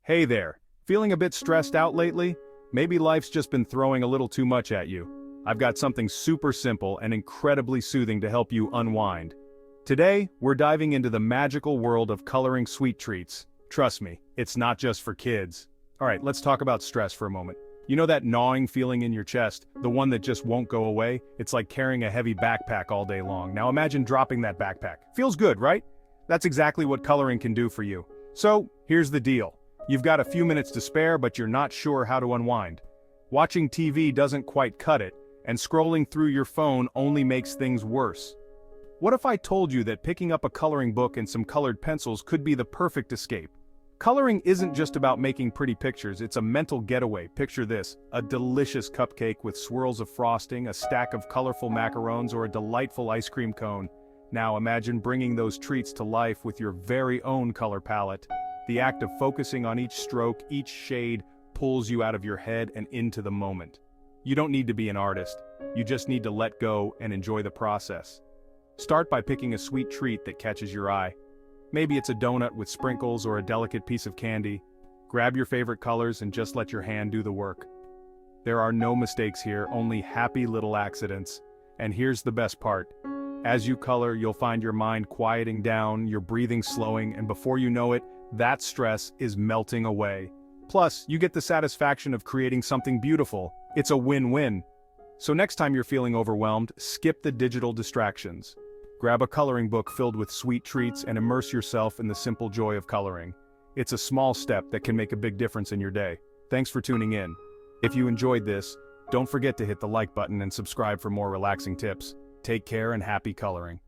Hey there, feeling a bit stressed out lately? Maybe life's just been throwing a little too much at you. I've got something super simple and incredibly soothing to help you unwind. Today, we're diving into the magical world of coloring sweet treats. Trust me, it's not just for kids. Alright, let's talk about stress for a moment. You know that gnawing feeling in your chest, the one that just won't go away? It's like carrying a heavy backpack all day long. Now imagine dropping that backpack. Feels good, right? That's exactly what coloring can do for you. So, here's the deal. You've got a few minutes to spare, but you're not sure how to unwind. Watching TV doesn't quite cut it, and scrolling through your phone only makes things worse. What if I told you that picking up a coloring book and some colored pencils could be the perfect escape? Coloring isn't just about making pretty pictures, it's a mental getaway. Picture this: a delicious cupcake with swirls of frosting, a stack of colorful macarons, or a delightful ice cream cone. Now imagine bringing those treats to life with your very own color palette. The act of focusing on each stroke, each shade, pulls you out of your head and into the moment. You don't need to be an artist, you just need to let go and enjoy the process. Start by picking a sweet treat that catches your eye. Maybe it's a donut with sprinkles or a delicate piece of candy. Grab your favorite colors and just let your hand do the work. There are no mistakes here, only happy little accidents. And here's the best part. As you color, you'll find your mind quieting down, your breathing slowing, and before you know it, that stress is melting away. Plus, you get the satisfaction of creating something beautiful. It's a win-win. So next time you're feeling overwhelmed, skip the digital distractions. Grab a coloring book filled with sweet treats and immerse yourself in the simple joy of coloring. It's a small step that can make a big difference in your day. Thanks for tuning in. If you enjoyed this, don't forget to hit the like button and subscribe for more relaxing tips. Take care and happy coloring.